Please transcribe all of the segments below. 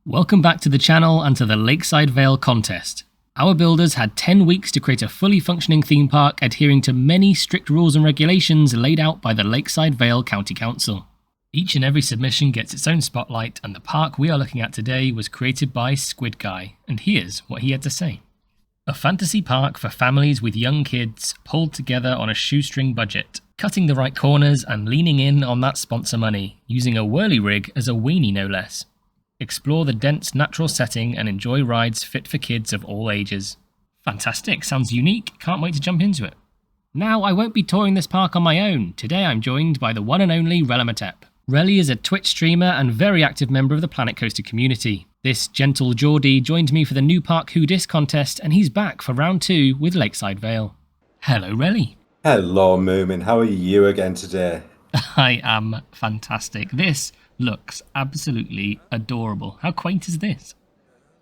Welcome back to the channel and to the Lakeside Vale Contest. Our builders had 10 weeks to create a fully functioning theme park adhering to many strict rules and regulations laid out by the Lakeside Vale County Council. Each and every submission gets its own spotlight, and the park we are looking at today was created by SQUID Guy, and here's what he had to say. A fantasy park for families with young kids, pulled together on a shoestring budget, cutting the right corners and leaning in on that sponsor money, using a whirly rig as a weenie no less. Explore the dense natural setting and enjoy rides fit for kids of all ages. Fantastic, sounds unique, can't wait to jump into it. Now I won't be touring this park on my own. Today I'm joined by the one and only Rellimetep. Relly is a Twitch streamer and very active member of the Planet Coaster community. This gentle Geordie joined me for the new Park Who Dis contest, and he's back for round 2 with Lakeside Vale. Hello Relly. Hello Moomin, how are you again today? I am fantastic. This looks absolutely adorable. How quaint is this?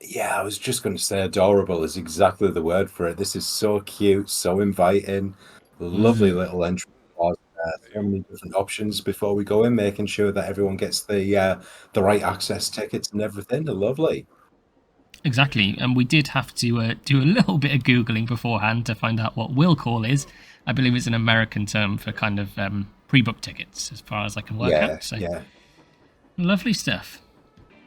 Yeah, I was just going to say adorable is exactly the word for it. This is so cute, so inviting. Lovely little entrance. So many different options before we go in, making sure that everyone gets the right access tickets and everything. Lovely. Exactly, and we did have to do a little bit of Googling beforehand to find out what will call is. I believe it's an American term for kind of pre-book tickets, as far as I can work out. So. Yeah. Lovely stuff.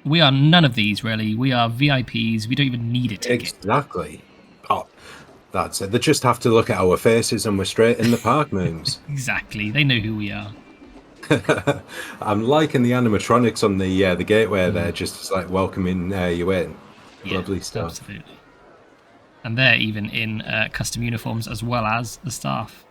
We are none of these, really. We are VIPs. We don't even need a ticket. Exactly. Oh, that's it. They just have to look at our faces and we're straight in the park, Mooms. Exactly. They know who we are. I'm liking the animatronics on the gateway there, just like welcoming you in. Yeah, lovely stuff. Absolutely. And they're even in custom uniforms as well as the staff.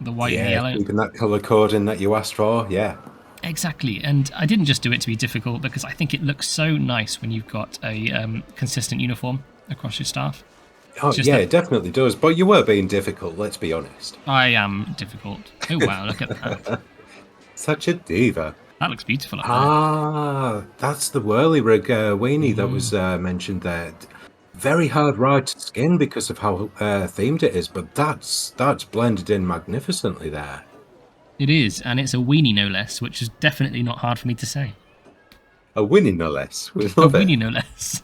The white and the yellow. Keeping that colour coding that you asked for, yeah. Exactly, and I didn't just do it to be difficult because I think it looks so nice when you've got a consistent uniform across your staff. Oh, yeah, it definitely does. But you were being difficult, let's be honest. I am difficult. Oh, wow, look at that. Such a diva. That looks beautiful up there. Ah, that's the whirly rig weenie that was mentioned there. Very hard ride to skin because of how themed it is, but that's blended in magnificently there. It is, and it's a weenie no less, which is definitely not hard for me to say. A winnie no less. We love a weenie no less.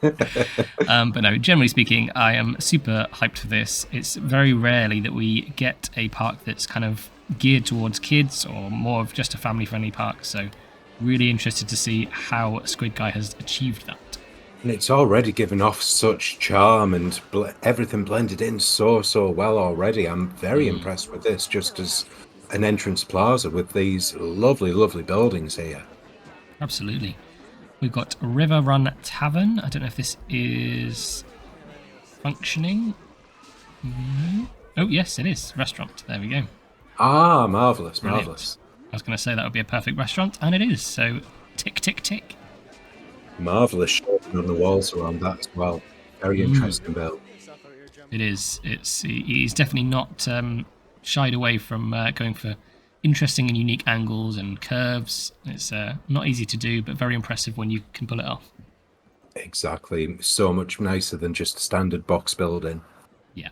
But no, generally speaking, I am super hyped for this. It's very rarely that we get a park that's kind of geared towards kids or more of just a family-friendly park. So really interested to see how SQUID Guy has achieved that. And it's already given off such charm and everything blended in so well already. I'm very impressed with this just as an entrance plaza with these lovely buildings here. Absolutely. We've got River Run Tavern. I don't know if this is functioning. Oh, yes, it is. Restaurant. There we go. Ah, marvellous. I was going to say that would be a perfect restaurant, and it is. So, tick, tick, tick. Marvellous shading on the walls around that as well. Very interesting build. It is. He's definitely not shied away from going for interesting and unique angles and curves. It's not easy to do, but very impressive when you can pull it off. Exactly. So much nicer than just a standard box building. Yeah.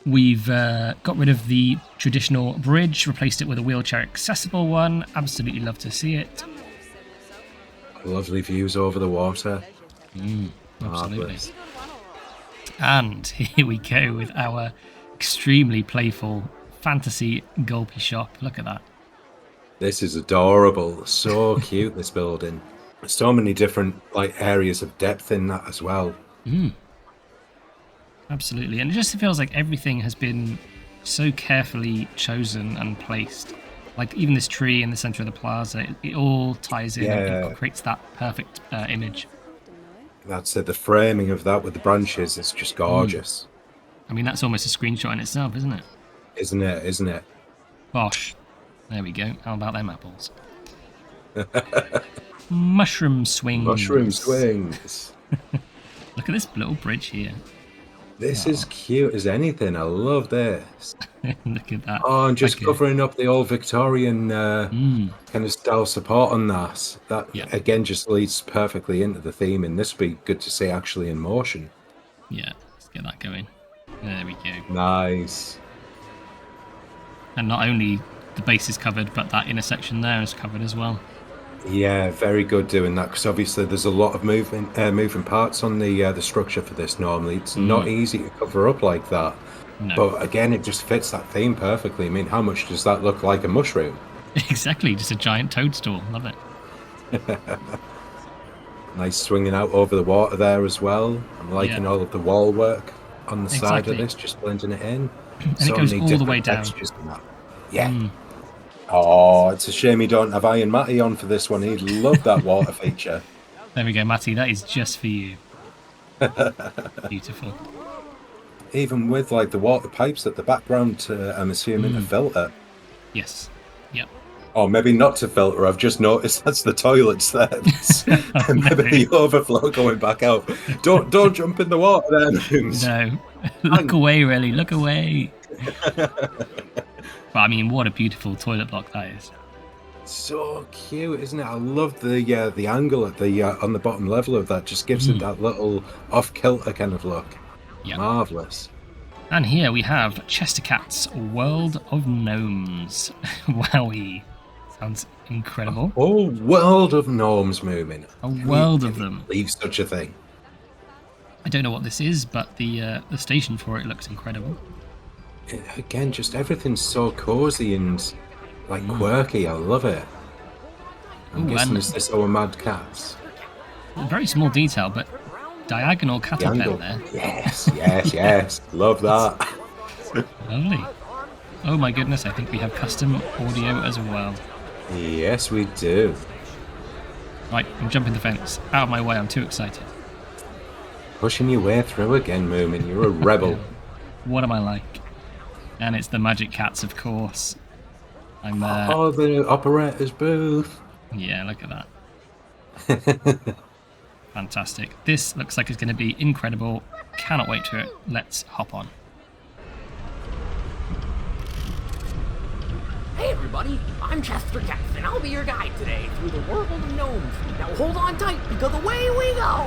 We've got rid of the traditional bridge, replaced it with a wheelchair accessible one. Absolutely love to see it. Lovely views over the water. Absolutely. And here we go with our extremely playful fantasy gulpy shop. Look at that. This is adorable. So cute, this building. So many different areas of depth in that as well. Absolutely. And it just feels like everything has been so carefully chosen and placed. Like even this tree in the center of the plaza, it all ties in and it creates that perfect image. That's it. The framing of that with the branches is just gorgeous. I mean, that's almost a screenshot in itself, isn't it? Isn't it? Bosh. There we go. How about them apples? Mushroom swings. Look at this little bridge here. This is cute as anything. I love this. Look at that. Oh, and just covering up the old Victorian kind of style support on that. That, again, just leads perfectly into the theme, and this would be good to see actually in motion. Yeah, let's get that going. There we go. Nice. And not only the base is covered, but that intersection there is covered as well. Yeah, very good doing that because obviously there's a lot of moving parts on the structure for this. Normally, it's not easy to cover up like that. No. But again, it just fits that theme perfectly. I mean, how much does that look like a mushroom? Exactly, just a giant toadstool. Love it. Nice swinging out over the water there as well. I'm liking all of the wall work on the side of this, just blending it in. And So it goes many all the way different down. textures in that. Yeah. Oh, it's a shame you don't have Iron Matty on for this one. He'd love that water feature. There we go, Matty. That is just for you. Beautiful. Even with like the water pipes at the background, I'm assuming to filter. Yes. Yep. Or maybe not to filter. I've just noticed that's the toilets there. Maybe the overflow going back out. Don't jump in the water there, Mooms. No. Look away, really. Look away. But I mean, what a beautiful toilet block that is. So cute, isn't it? I love the angle at the on the bottom level of that. Just gives it that little off kilter kind of look. Yep. Marvelous. And here we have Chester Cat's World of Gnomes. Wowie. Sounds incredible. Oh, world of gnomes moving. A world of them. Believe such a thing. I don't know what this is, but the station for it looks incredible. Again, just everything's so cozy and like quirky. I love it. I'm guessing is this our mad cats? Very small detail, but diagonal cattle pen there. Yes, yes, yes. Love that. Lovely. Oh my goodness, I think we have custom audio as well. Yes, we do. Right, I'm jumping the fence. Out of my way, I'm too excited. Pushing your way through again, Moomin. You're a rebel. What am I like? And it's the Magic Cats, of course. I'm there. Oh, the operator's booth. Yeah, look at that. Fantastic. This looks like it's going to be incredible. Cannot wait to it. Let's hop on. Hey everybody, I'm Chester Katz, and I'll be your guide today through the world of gnomes. Now hold on tight, because away we go!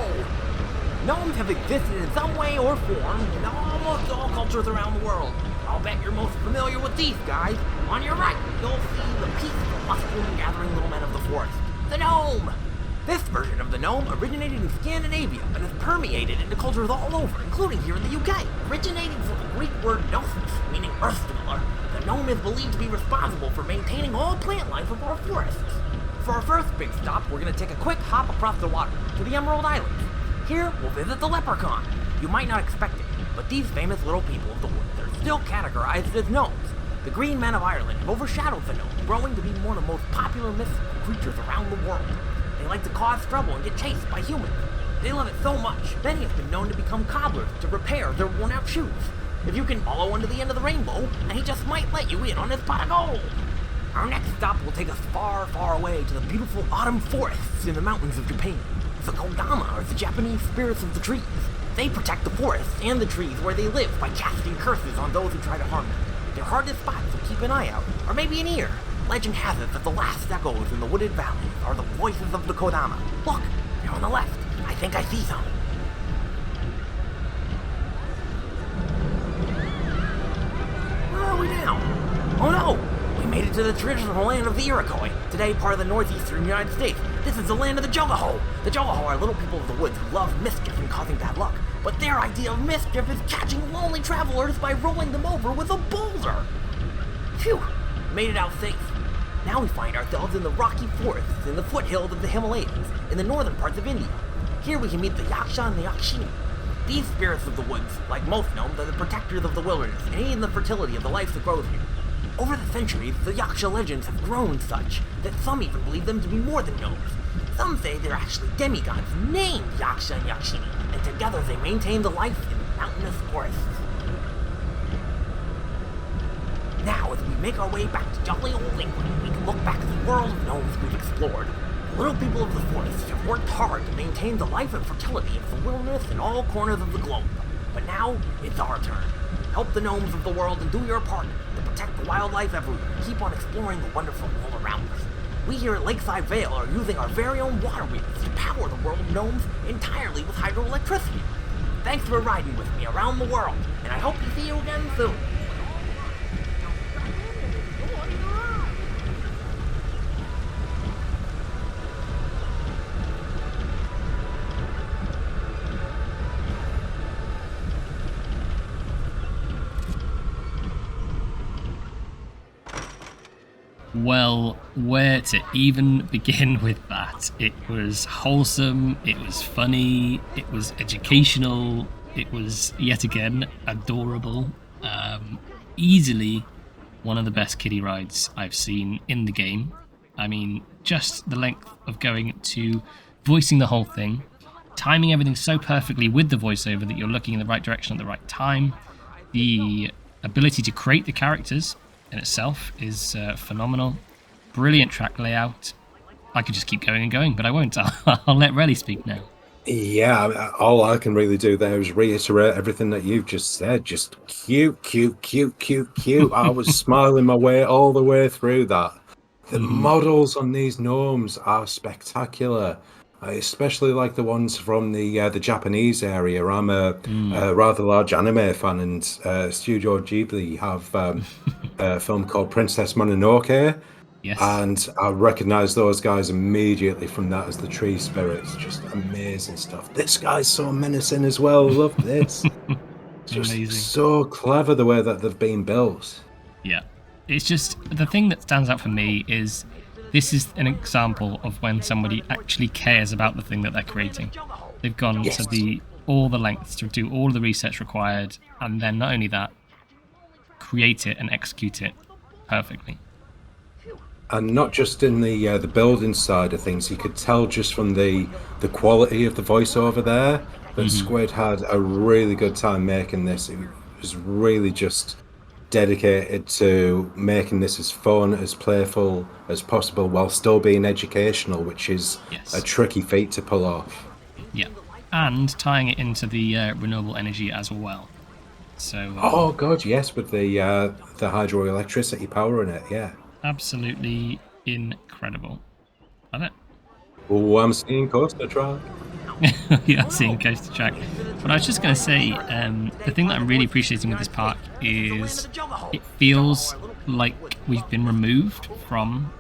Gnomes have existed in some way or form in almost all cultures around the world. I'll bet you're most familiar with these guys. On your right, you'll see the peaceful, bustling, gathering little men of the forest. The gnome! This version of the gnome originated in Scandinavia and has permeated into cultures all over, including here in the UK. Originating from the Greek word gnosis, meaning earth dweller, the gnome is believed to be responsible for maintaining all plant life of our forests. For our first big stop, we're going to take a quick hop across the water to the Emerald Islands. Here, we'll visit the leprechaun. You might not expect it, but these famous little people of the woods are still categorized as gnomes. The Green Men of Ireland have overshadowed the gnome, growing to be one of the most popular mythical creatures around the world. They like to cause trouble and get chased by humans. They love it so much, many have been known to become cobblers to repair their worn-out shoes. If you can follow one to the end of the rainbow, and he just might let you in on his pot of gold. Our next stop will take us far, far away to the beautiful autumn forests in the mountains of Japan. The Kodama are the Japanese spirits of the trees. They protect the forests and the trees where they live by casting curses on those who try to harm them. They're hard to spot, so keep an eye out, or maybe an ear. Legend has it that the last echoes in the wooded valleys are the voices of the Kodama. Look, they're on the left. I think I see some. Where are we now? Oh no! We made it to the traditional land of the Iroquois, today part of the northeastern United States. This is the land of the Jogaho. The Jogaho are little people of the woods who love mischief and causing bad luck. But their idea of mischief is catching lonely travelers by rolling them over with a boulder. Phew! Made it out safe. Now we find ourselves in the rocky forests in the foothills of the Himalayas, in the northern parts of India. Here we can meet the Yaksha and the Yakshini. These spirits of the woods, like most gnomes, are the protectors of the wilderness and aid in the fertility of the life that grows here. Over the centuries, the Yaksha legends have grown such that some even believe them to be more than gnomes. Some say they're actually demigods named Yaksha and Yakshini, and together they maintain the life in mountainous forests. Now, as we make our way back to jolly old England, we can look back at the world of gnomes we've explored. The little people of the forest have worked hard to maintain the life and fertility of the wilderness in all corners of the globe. But now, it's our turn. Help the gnomes of the world and do your part to protect the wildlife everywhere and keep on exploring the wonderful world around us. We here at Lakeside Vale are using our very own water wheels to power the world of gnomes entirely with hydroelectricity. Thanks for riding with me around the world, and I hope to see you again soon. Well, where to even begin with that? It was wholesome, it was funny, it was educational, it was, yet again, adorable. Easily one of the best kiddie rides I've seen in the game. I mean, just the length of going to voicing the whole thing, timing everything so perfectly with the voiceover that you're looking in the right direction at the right time. The ability to create the characters in itself is phenomenal. Brilliant track layout. I could just keep going and going, but I won't. I'll let Relly speak now. Yeah, all I can really do there is reiterate everything that you've just said. Just cute, cute, cute, cute, cute. I was smiling my way all the way through that. The models on these gnomes are spectacular. I especially like the ones from the Japanese area. I'm a rather large anime fan, and Studio Ghibli have a film called Princess Mononoke. Yes. And I recognize those guys immediately from that as the tree spirits. Just amazing stuff. This guy's so menacing as well. Love this. Just Amazing. so clever the way that they've been built. Yeah. It's just, the thing that stands out for me is this is an example of when somebody actually cares about the thing that they're creating. They've gone to all the lengths to do all the research required, and then not only that, create it and execute it perfectly. And not just in the building side of things, you could tell just from the quality of the voiceover there that Squid had a really good time making this. It was really just dedicated to making this as fun, as playful as possible, while still being educational, which is a tricky feat to pull off. Yeah, and tying it into the renewable energy as well. So. Oh God, yes, with the hydroelectricity power in it, yeah. Absolutely incredible. Love it. Oh, I'm seeing Coaster Track. Yeah, I'm seeing Coaster Track. But I was just going to say, the thing that I'm really appreciating with this park is it feels like we've been removed from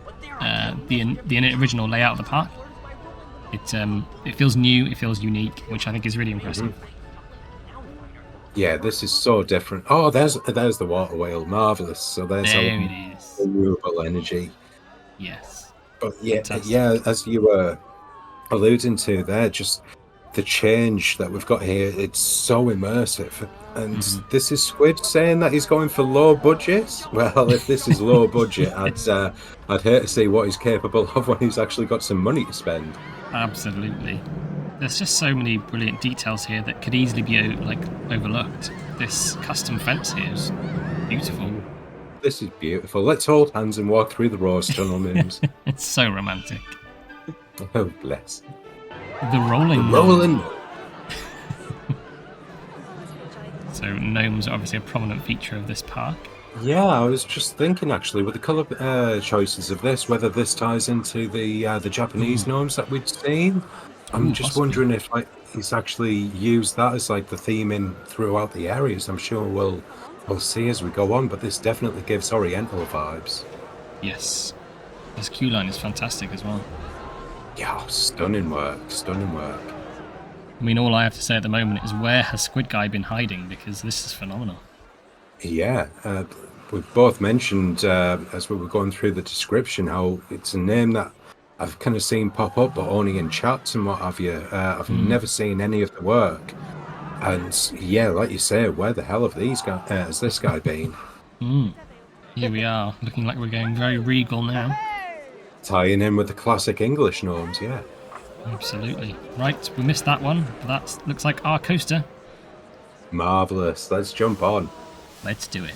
the original layout of the park. It feels new, it feels unique, which I think is really impressive. Yeah, this is so different. Oh, there's the water whale, marvelous. So there's renewable energy. Yes. But yeah, as you were alluding to there, just the change that we've got here, it's so immersive. And this is Squid saying that he's going for low budget. Well, if this is low budget, I'd hate to see what he's capable of when he's actually got some money to spend. Absolutely. There's just so many brilliant details here that could easily be overlooked. This custom fence here is beautiful. This is beautiful. Let's hold hands and walk through the rose tunnel, Mims. It's so romantic. Oh, bless. The rolling. So gnomes are obviously a prominent feature of this park. Yeah, I was just thinking actually with the colour choices of this, whether this ties into the Japanese gnomes that we'd seen. I'm just wondering if he's actually used that as the theming throughout the areas. I'm sure we'll see as we go on, but this definitely gives Oriental vibes. Yes. This queue line is fantastic as well. Yeah, stunning work, stunning work. I mean, all I have to say at the moment is where has Squid Guy been hiding, because this is phenomenal. Yeah, we've both mentioned as we were going through the description how it's a name that I've kind of seen pop up, but only in chats and what have you. I've never seen any of the work. And yeah, like you say, where the hell have these guys, has this guy been? Here we are, looking like we're going very regal now. Tying in with the classic English gnomes, yeah. Absolutely. Right, we missed that one, but that looks like our coaster. Marvellous. Let's jump on. Let's do it.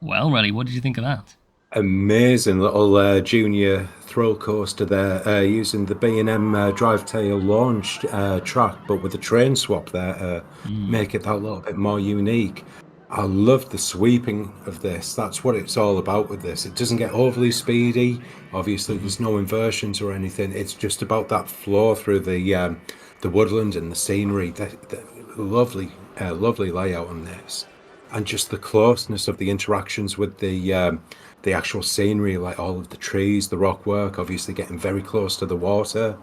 Well, Relly, what did you think of that? Amazing little junior throw coaster there, using the B&M drive tail launch track, but with a train swap there, make it that little bit more unique. I love the sweeping of this. That's what it's all about with this. It doesn't get overly speedy. Obviously, there's no inversions or anything. It's just about that flow through the woodland and the scenery. The lovely, lovely layout on this, and just the closeness of the interactions with the actual scenery, like all of the trees, the rock work, obviously getting very close to the water.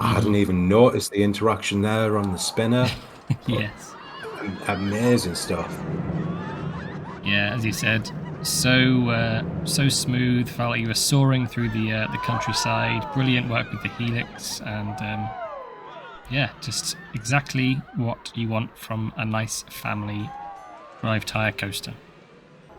I hadn't even noticed the interaction there on the spinner. Yes. Amazing stuff. Yeah, as you said, so smooth. Felt like you were soaring through the countryside. Brilliant work with the helix, and yeah, just exactly what you want from a nice family drive tire coaster.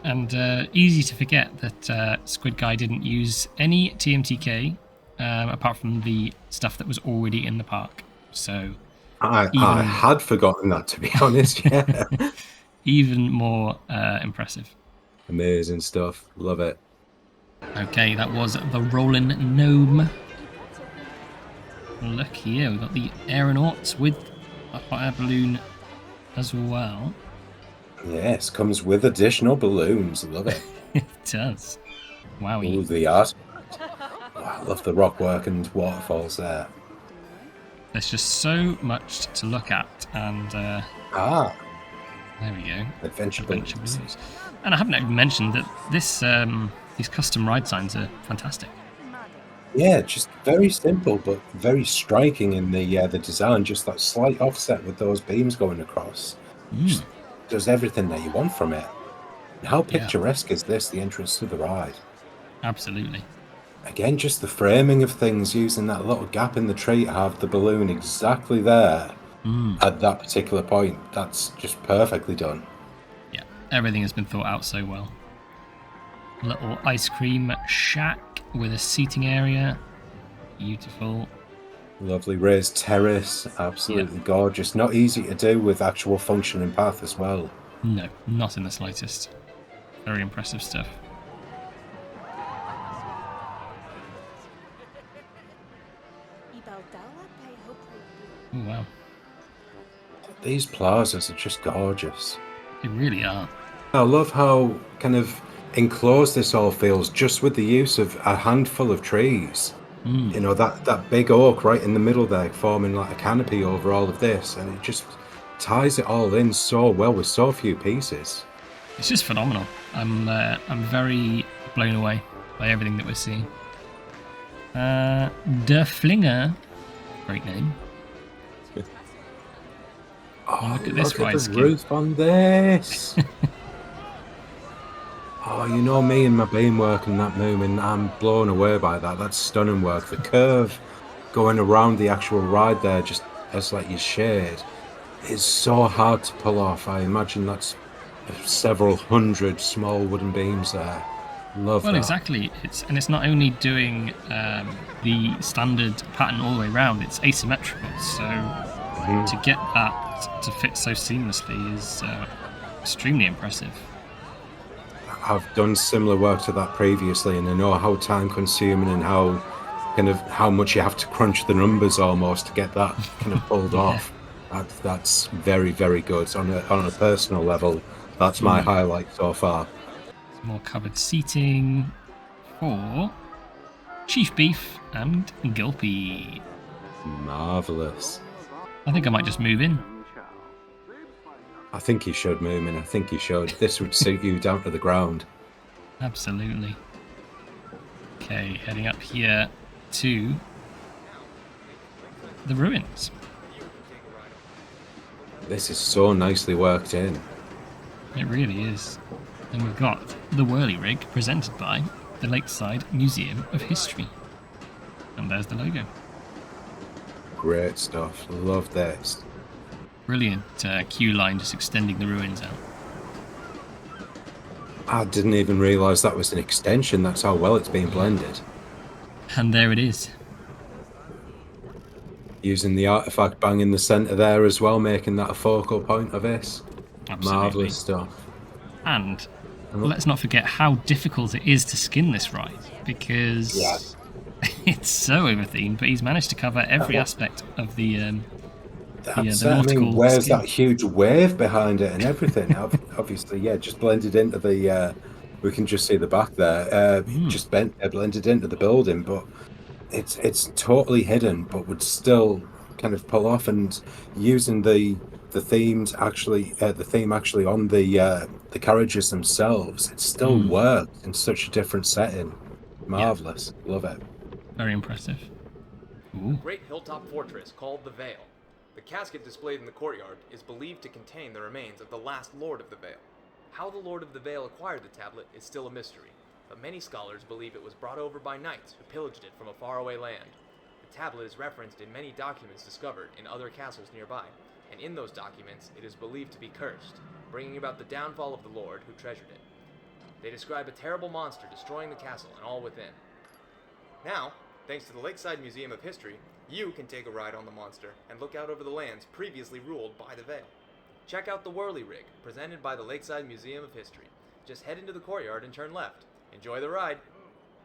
And easy to forget that Squid Guy didn't use any TMTK apart from the stuff that was already in the park. So I had forgotten that, to be honest. Yeah. Even more impressive. Amazing stuff. Love it. Okay, that was the Rolling Gnome. Look here, we've got the Aeronauts with a hot air balloon as well. Yes, comes with additional balloons. Love it. It does. Wow. Ooh, the art. Oh, I love the rock work and waterfalls there. There's just so much to look at, and there we go. Adventure balloons. And I haven't even mentioned that this these custom ride signs are fantastic. Yeah, just very simple but very striking in the design. Just that slight offset with those beams going across. Just does everything that you want from it. And how picturesque is this? The entrance to the ride. Absolutely. Again, just the framing of things, using that little gap in the tree to have the balloon exactly there at that particular point. That's just perfectly done. Yeah, everything has been thought out so well. Little ice cream shack with a seating area. Beautiful. Lovely raised terrace, absolutely gorgeous. Not easy to do with actual functioning path as well. No, not in the slightest. Very impressive stuff. Oh, wow. These plazas are just gorgeous. They really are. I love how kind of enclosed this all feels, just with the use of a handful of trees. You know, that big oak right in the middle there, forming like a canopy over all of this, and it just ties it all in so well with so few pieces. It's just phenomenal. I'm very blown away by everything that we're seeing. Der Flinger, great name. Oh, look at this ride the scheme. roof on this. Oh, you know me and my beamwork and that moving, I'm blown away by that. That's stunning work. The curve going around the actual ride there, just as like your shade, is so hard to pull off. I imagine that's several hundred small wooden beams there. Love that. Well, exactly. It's not only doing the standard pattern all the way around, it's asymmetrical. So to get that to fit so seamlessly is extremely impressive. I've done similar work to that previously, and I know how time consuming and how much you have to crunch the numbers almost to get that kind of pulled off. That's very, very good. On a personal level, that's my highlight so far. More covered seating for Chief Beef and Gulpy. Marvellous. I think I might just move in. I think you should, Moomin. I think you should. This would suit you down to the ground. Absolutely. Okay, heading up here to the ruins. This is so nicely worked in. It really is. And we've got the Whirly Rig presented by the Lakeside Museum of History. And there's the logo. Great stuff. Love this. Brilliant queue line just extending the ruins out. I didn't even realise that was an extension. That's how well it's been blended. And there it is. Using the artefact bang in the centre there as well, making that a focal point of this. Absolutely. Marvellous stuff. And let's not forget how difficult it is to skin this ride, because it's so over-themed, but he's managed to cover every aspect of the nautical where's skin. that huge wave behind it and everything? Obviously, just blended into the... we can just see the back there. Just blended into the building, but it's totally hidden, but would still kind of pull off, and using the theme actually on the carriages themselves, it still works in such a different setting. Marvelous. Love it. Very impressive. A great hilltop fortress called the Vale. The casket displayed in the courtyard is believed to contain the remains of the last Lord of the Vale. How the Lord of the Vale acquired the tablet is still a mystery, but many scholars believe it was brought over by knights who pillaged it from a faraway land. The tablet is referenced in many documents discovered in other castles nearby, and in those documents it is believed to be cursed, bringing about the downfall of the Lord who treasured it. They describe a terrible monster destroying the castle and all within. Now, thanks to the Lakeside Museum of History, you can take a ride on the monster and look out over the lands previously ruled by the Vale. Check out the Whirly Rig, presented by the Lakeside Museum of History. Just head into the courtyard and turn left. Enjoy the ride.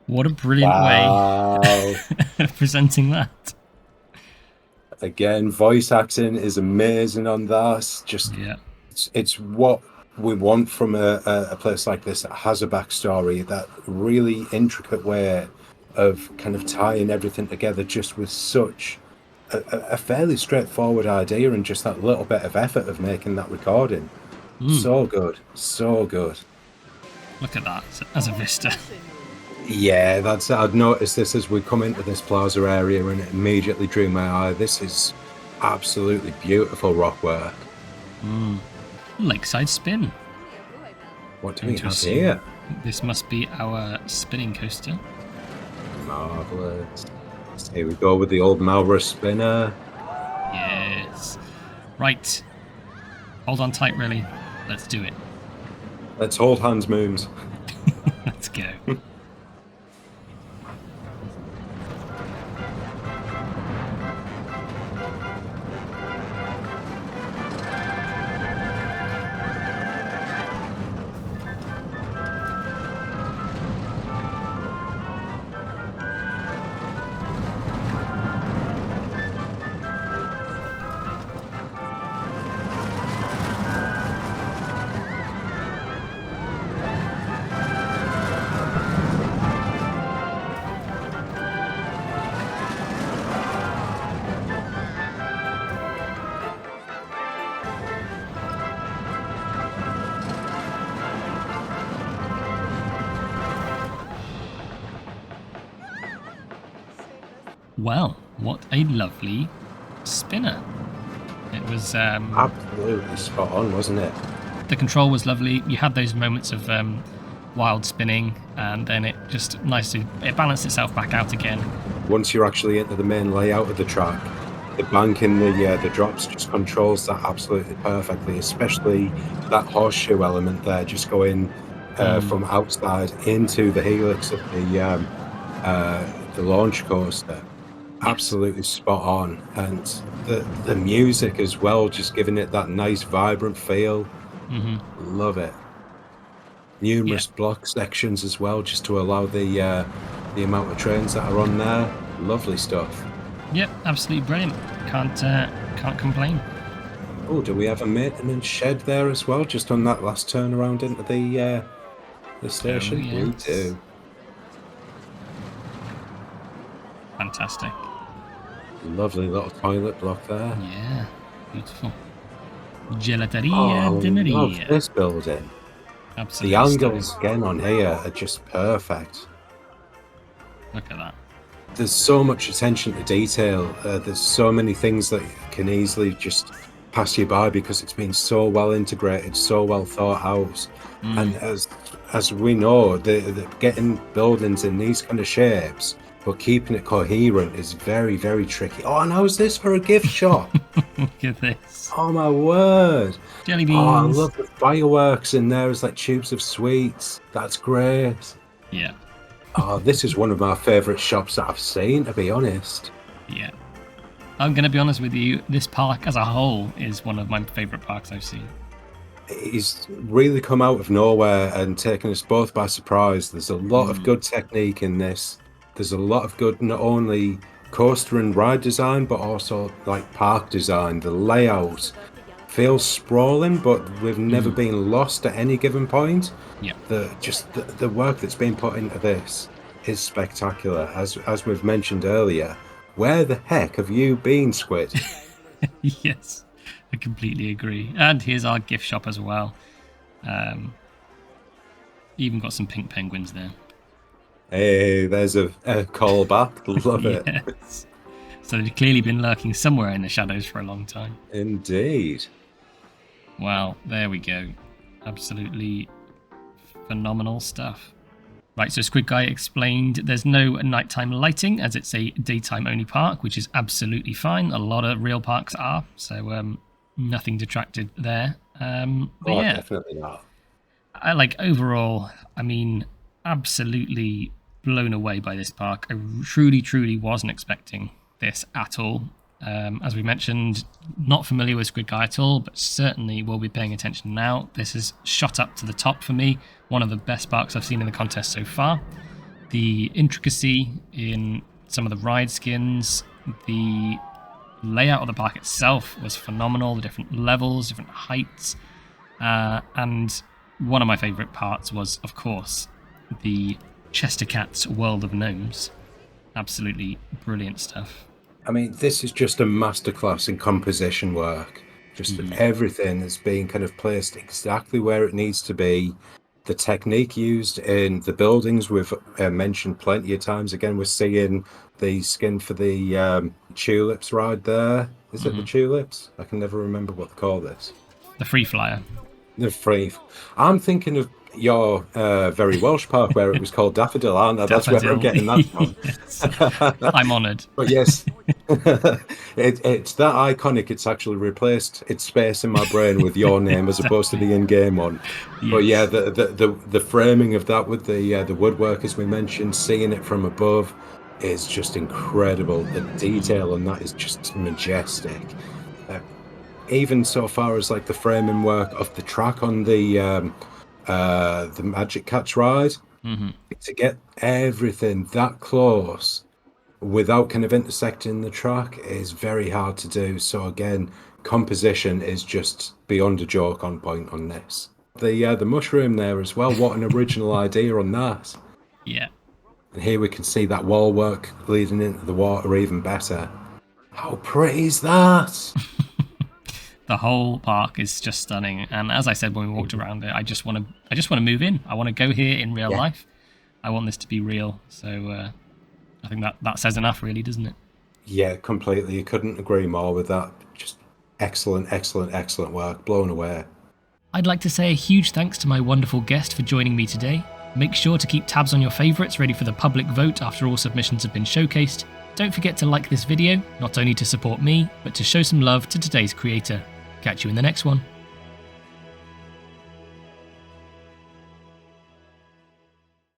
What a brilliant way of presenting that. Again, voice acting is amazing on that. It's what we want from a place like this that has a backstory, that really intricate way of kind of tying everything together, just with such a fairly straightforward idea and just that little bit of effort of making that recording. So good. Look at that as a vista. Yeah, I'd noticed this as we come into this plaza area, and it immediately drew my eye. This is absolutely beautiful rock work. Lakeside Spin. What do we have here? This must be our spinning coaster. Marvellous. Here we go with the old Malboro spinner. Yes. Right. Hold on tight, really. Let's do it. Let's hold hands, Moons. Let's go. Well, what a lovely spinner. It was absolutely spot on, wasn't it? The control was lovely. You had those moments of wild spinning, and then it just it balanced itself back out again. Once you're actually into the main layout of the track, the bank in the drops just controls that absolutely perfectly, especially that horseshoe element there, just going from outside into the helix of the launch coaster. Absolutely spot on, and the music as well, just giving it that nice vibrant feel. Love it. Numerous block sections as well, just to allow the amount of trains that are on there. Lovely stuff. Yep, absolutely brilliant. Can't complain. Oh, do we have a maintenance shed there as well, just on that last turnaround into the station? Oh, yes. We do. Fantastic. Lovely little toilet block there. Yeah, beautiful. Gelateria de Maria. Love this building. Absolutely. The angles again on here are just perfect. Look at that. There's so much attention to detail. There's so many things that can easily just pass you by because it's been so well integrated, so well thought out. And as we know, the getting buildings in these kind of shapes, but keeping it coherent is very, very tricky. Oh, and how's this for a gift shop? Look at this. Oh my word. Jelly beans. Oh, I love the fireworks in there. It's like tubes of sweets. That's great. Yeah. Oh, this is one of my favourite shops that I've seen, to be honest. Yeah. I'm going to be honest with you. This park as a whole is one of my favourite parks I've seen. he's really come out of nowhere and taken us both by surprise. There's a lot of good technique in this. There's a lot of good, not only coaster and ride design, but also like park design. The layout feels sprawling, but we've never been lost at any given point. Yeah. The work that's been put into this is spectacular. As we've mentioned earlier, where the heck have you been, Squid? Yes, I completely agree. And here's our gift shop as well. Even got some pink penguins there. Hey, there's a callback. Love it. Yes. So they've clearly been lurking somewhere in the shadows for a long time. Indeed. Wow, there we go. Absolutely phenomenal stuff. Right, so Squid Guy explained there's no nighttime lighting as it's a daytime only park, which is absolutely fine. A lot of real parks are, so nothing detracted there. But yeah, definitely not. Overall, I mean, absolutely blown away by this park. I truly wasn't expecting this at all. As we mentioned, not familiar with Squid Guy at all, but certainly will be paying attention now. This has shot up to the top for me. One of the best parks I've seen in the contest so far. The intricacy in some of the ride skins, the layout of the park itself was phenomenal. The different levels, different heights, and one of my favourite parts was, of course, the Chester Cat's World of Gnomes. Absolutely brilliant stuff. I mean, this is just a masterclass in composition work. Just everything is being kind of placed exactly where it needs to be. The technique used in the buildings we've mentioned plenty of times. Again, we're seeing the skin for the tulips ride there. Is it the tulips? I can never remember what they call this. The Free Flyer. The free. I'm thinking of your very Welsh park where it was called Daffodil, aren't I? That's where I'm getting that from. Yes. I'm honoured. But yes, it's that iconic. It's actually replaced its space in my brain with your name as opposed to the in-game one. Yes. But yeah, the framing of that with the woodwork, as we mentioned, seeing it from above is just incredible. The detail on that is just majestic. Even so far as like the framing work of the track on the Magic Cats ride, to get everything that close without kind of intersecting the track is very hard to do. So again, composition is just beyond a joke on point on this. The mushroom there as well, what an original idea on that. Yeah. And here we can see that wall work leading into the water even better. How pretty is that? The whole park is just stunning, and as I said when we walked around it, I just want to move in. I want to go here in real life. I want this to be real. So I think that says enough, really, doesn't it? Yeah, completely. You couldn't agree more with that. Just excellent work. Blown away. I'd like to say a huge thanks to my wonderful guest for joining me today. Make sure to keep tabs on your favourites ready for the public vote after all submissions have been showcased. Don't forget to like this video, not only to support me, but to show some love to today's creator. Catch you in the next one.